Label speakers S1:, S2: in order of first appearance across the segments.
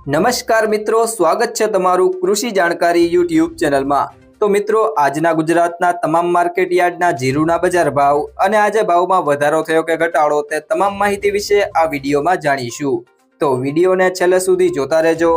S1: નમસ્કાર મિત્રો, સ્વાગત છે તમારું કૃષિ જાણકારી યુટ્યુબ ચેનલમાં। તો મિત્રો, આજના ગુજરાતના તમામ માર્કેટ યાર્ડના જીરુના બજાર ભાવ અને આજે ભાવમાં વધારો થયો કે ઘટાડો તે તમામ માહિતી વિશે આ વિડીયોમાં જાણીશું। તો વિડીયોને છેલ્લે સુધી જોતા રહેજો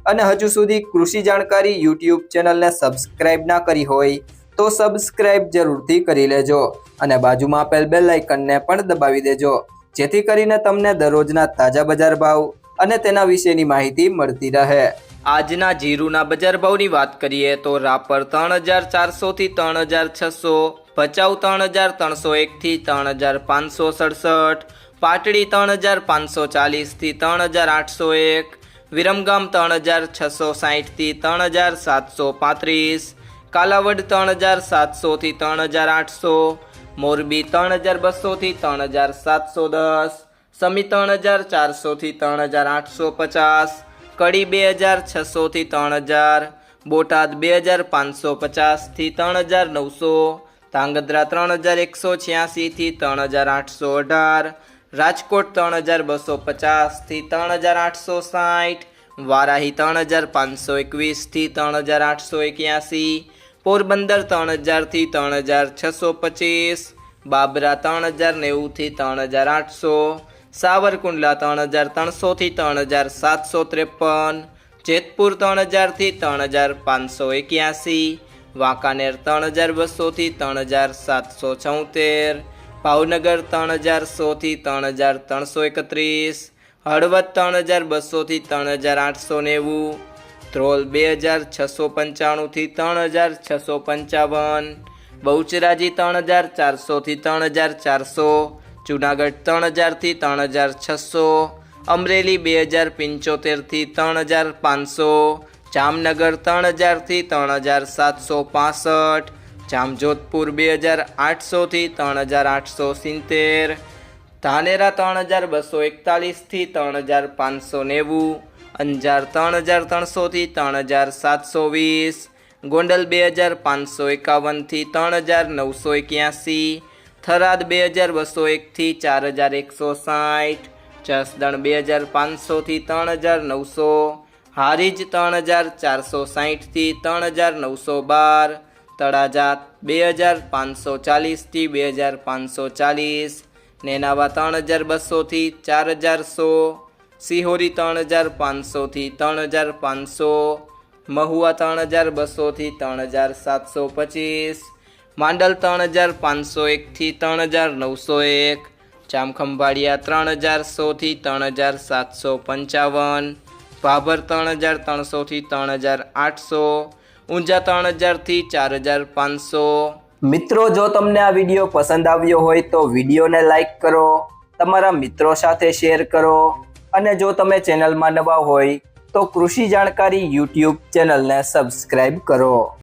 S1: અને હજુ સુધી કૃષિ જાણકારી યુટ્યુબ ચેનલને સબસ્ક્રાઇબ ના કરી હોય તો સબસ્ક્રાઇબ જરૂરથી કરી લેજો અને બાજુમાં આપેલ બેલ આઇકનને પણ દબાવી દેજો, જેથી કરીને તમને દરરોજના તાજા બજાર ભાવ અને તેના વિશેની માહિતી મળતી રહે। આજના જીરુના બજાર ભાવની વાત કરીએ તો રાપર 3400 થી 3600, ભચાઉ 3301 થી 3567, પાટડી 3540 થી 3801, વિરમગામ 3660 થી 3735, કાલાવડ 3700 થી 3800, મોરબી 3200 થી 3710, સમી 3400 થી 3850, કડી 2600 થી 3000, બોટાદ 2550 થી 3900, ધાંગધ્રા 3186 થી 3818, રાજકોટ 3250 થી 3860, વારાહી 3521 થી 3881, પોરબંદર 3000 થી 3625, બાબરા 3090 થી 3800, સાવરકુંડલા 3300 થી 3753, જેતપુર 3000 થી 3581, વાંકાનેર 3200 થી 3774, ભાવનગર 3100 થી 3331, હળવદ 3200 થી 3890, ધ્રોલ 2695 થી 3655, બહુચરાજી 3400 થી 3400, જુનાગઢ 3000 થી 3600, અમરેલી 2075 થી 3500, જામનગર 3000 થી 3765, જામજોધપુર 2800 થી 3870, ધાનેરા 3241 થી 3590, અંજાર 3300 થી 3720, ગોંડલ 2551 થી 3981, થરાદ 2201 થી 4160, જસદણ 2500 થી 3900, હારીજ 3460 થી 3912, તળાજા 2540 થી 2540, નેનાવા 3200 થી 4100, સિહોરી 3500 થી 3500, મહુવા 3200 થી 3725, માંડલ 3501 થી 3901, જામખંભાળિયા 3100 થી 3755, ભાભર 3300 થી 3800, ઊંઝા 3000 થી 4500। મિત્રો, જો તમને આ વિડીયો પસંદ આવ્યો હોય તો વિડીયોને લાઈક કરો, તમારા મિત્રો સાથે શેર કરો અને જો તમે ચેનલમાં નવા હોય તો કૃષિ જાણકારી યુટ્યુબ ચેનલને સબસ્ક્રાઇબ કરો।